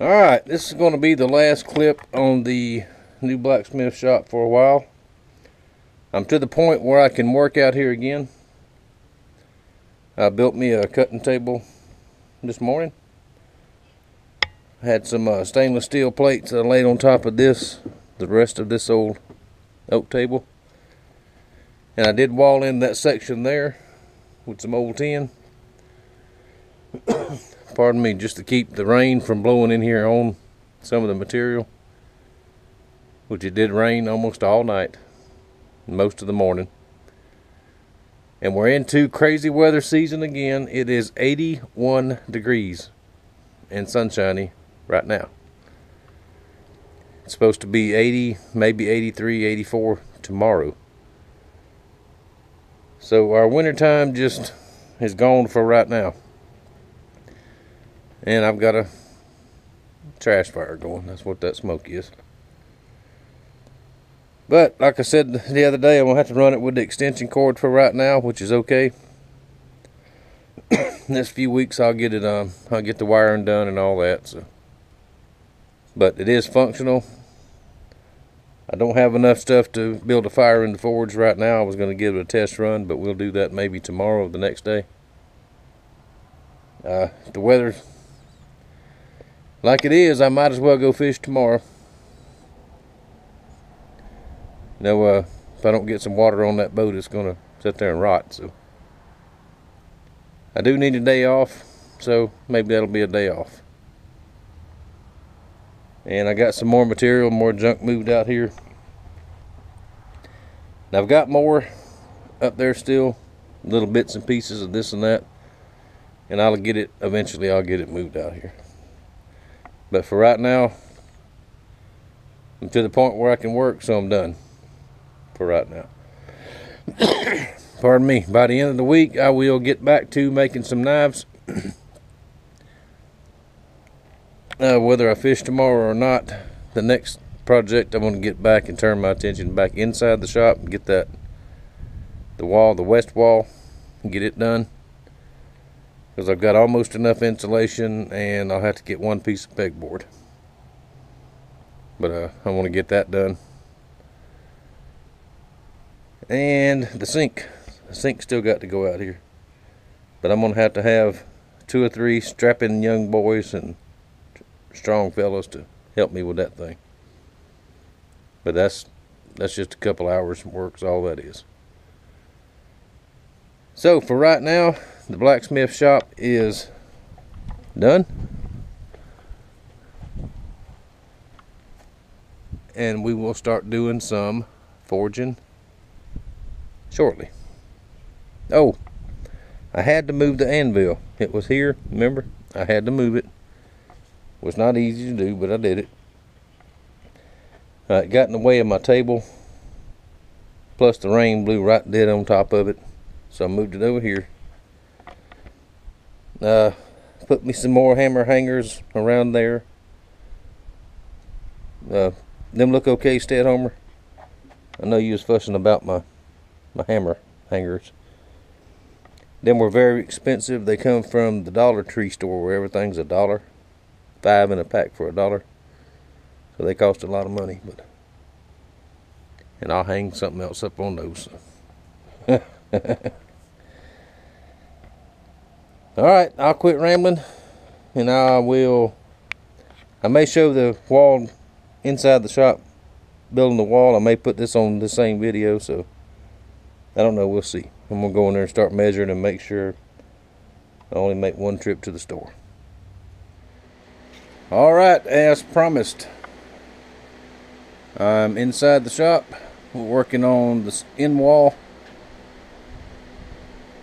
Alright, this is going to be the last clip on the new blacksmith shop for a while. I'm to the point where I can work out here again. I built me a cutting table this morning. I had some stainless steel plates that I laid on top of this, the rest of this old oak table. And I did wall in that section there with some old tin. Pardon me, just to keep the rain from blowing in here on some of the material, which it did rain almost all night, most of the morning. And we're into crazy weather season again. It is 81 degrees and sunshiny right now. It's supposed to be 80, maybe 83, 84 tomorrow. So our winter time just is gone for right now. And I've got a trash fire going. That's what that smoke is. But like I said the other day, I'm going to have to run it with the extension cord for right now, which is okay. Next few weeks I'll get it I'll get the wiring done and all that. So, but it is functional. I don't have enough stuff to build a fire in the forge right now. I was going to give it a test run, but we'll do that maybe tomorrow or the next day. The weather like it is, I might as well go fish tomorrow. You know, if I don't get some water on that boat, it's going to sit there and rot. So I do need a day off, so maybe that'll be a day off. And I got some more material, more junk moved out here. Now I've got more up there still, little bits and pieces of this and that. And I'll get it, eventually I'll get it moved out here. But for right now, I'm to the point where I can work, so I'm done for right now. Pardon me. By the end of the week, I will get back to making some knives. Whether I fish tomorrow or not, the next project I'm going to get back and turn my attention back inside the shop and get the west wall, and get it done. Because I've got almost enough insulation, and I'll have to get one piece of pegboard. But I want to get that done. And the sink. The sink's still got to go out here. But I'm going to have 2 or 3 strapping young boys and strong fellas to help me with that thing. But that's just a couple hours work, is all that is. So for right now, the blacksmith shop is done. And we will start doing some forging shortly. Oh, I had to move the anvil. It was here, remember? I had to move it. It was not easy to do, but I did it. It got in the way of my table. Plus the rain blew right dead on top of it. So I moved it over here. Put me some more hammer hangers around there. Them look okay, Stedhomer? I know you was fussing about my hammer hangers. Them were very expensive. They come from the Dollar Tree store where everything's $1. 5 in a pack for $1. So they cost a lot of money, and I'll hang something else up on those. Alright, I'll quit rambling, and I may show the wall inside the shop, building the wall. I may put this on the same video, so I don't know, we'll see. I'm going to go in there and start measuring and make sure I only make one trip to the store. Alright, as promised, I'm inside the shop. We're working on the end wall.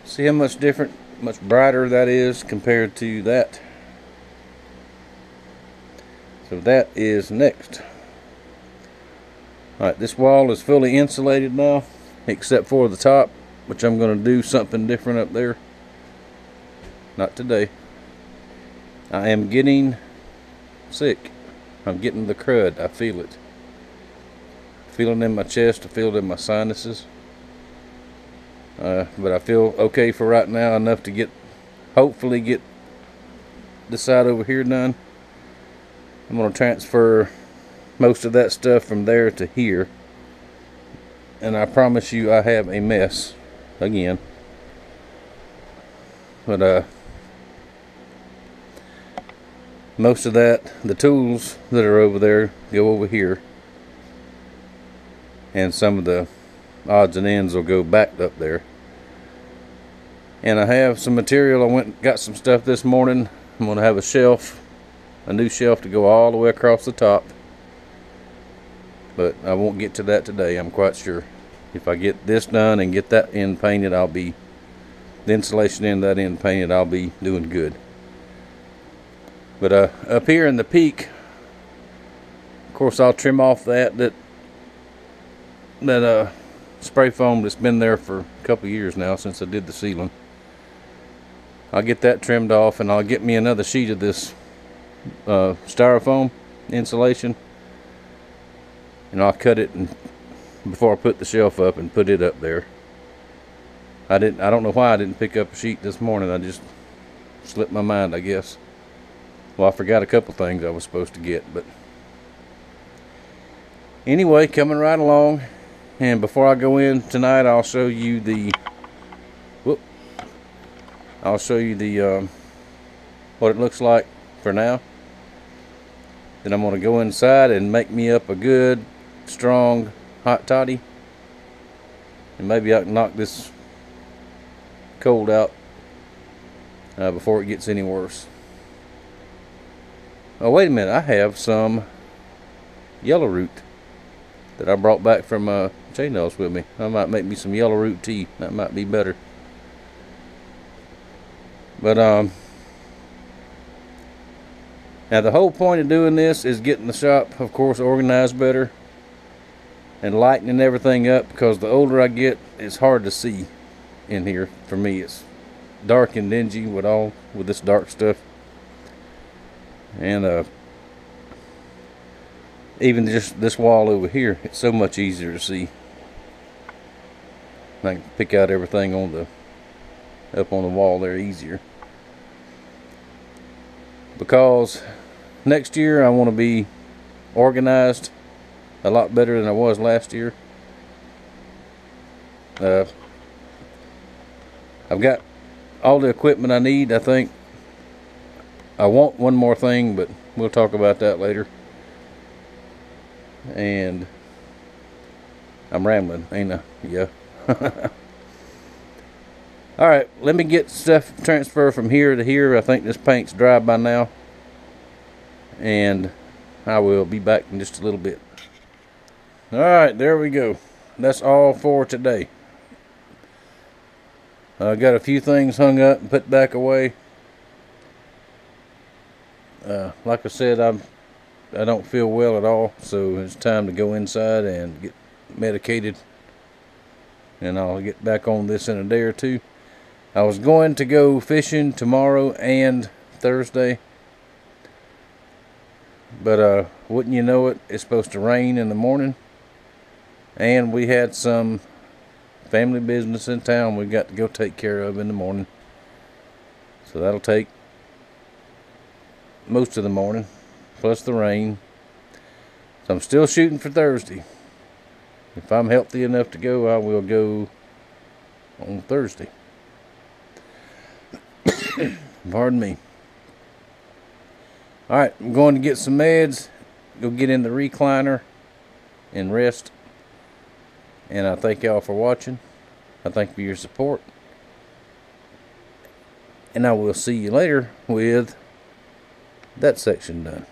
See how much different, much brighter that is compared to that. So that is next. Alright, this wall is fully insulated now, except for the top, which I'm going to do something different up there. Not today. I am getting sick. I'm getting the crud. I feel it. Feeling in my chest. I feel it in my sinuses. But I feel okay for right now, enough to hopefully get this side over here done. I'm going to transfer most of that stuff from there to here. And I promise you I have a mess again. But most of that, the tools that are over there, go over here. And some of the odds and ends will go back up there. And I have some material. I went and got some stuff this morning. I'm going to have a shelf, a new shelf to go all the way across the top. But I won't get to that today, I'm quite sure. If I get this done and get that end painted, the insulation in that end painted, I'll be doing good. But up here in the peak, of course, I'll trim off that spray foam that's been there for a couple of years now since I did the ceiling. I'll get that trimmed off, and I'll get me another sheet of this styrofoam insulation, and I'll cut it before I put the shelf up and put it up there. I don't know why I didn't pick up a sheet this morning. I just slipped my mind, I guess. Well, I forgot a couple things I was supposed to get, but anyway, coming right along. And before I go in tonight, I'll show you the what it looks like for now. Then I'm going to go inside and make me up a good, strong hot toddy. And maybe I can knock this cold out before it gets any worse. Oh, wait a minute. I have some yellow root that I brought back from Chainells with me. I might make me some yellow root tea. That might be better. But now the whole point of doing this is getting the shop, of course, organized better and lightening everything up, because the older I get, it's hard to see in here. For me, it's dark and dingy with this dark stuff. And even just this wall over here, it's so much easier to see. I can pick out everything up on the wall there easier. Because next year I want to be organized a lot better than I was last year. I've got all the equipment I need. I think I want one more thing, but we'll talk about that later. And I'm rambling, ain't I? Yeah. Alright, let me get stuff transferred from here to here. I think this paint's dry by now. And I will be back in just a little bit. Alright, there we go. That's all for today. I got a few things hung up and put back away. Like I said, I don't feel well at all, so it's time to go inside and get medicated. And I'll get back on this in a day or two. I was going to go fishing tomorrow and Thursday, but wouldn't you know it, it's supposed to rain in the morning, and we had some family business in town we got to go take care of in the morning, so that'll take most of the morning plus the rain. So I'm still shooting for Thursday. If I'm healthy enough to go, I will go on Thursday. Pardon me. Alright, I'm going to get some meds, go get in the recliner and rest. And I thank y'all for watching. I thank you for your support. And I will see you later with that section done.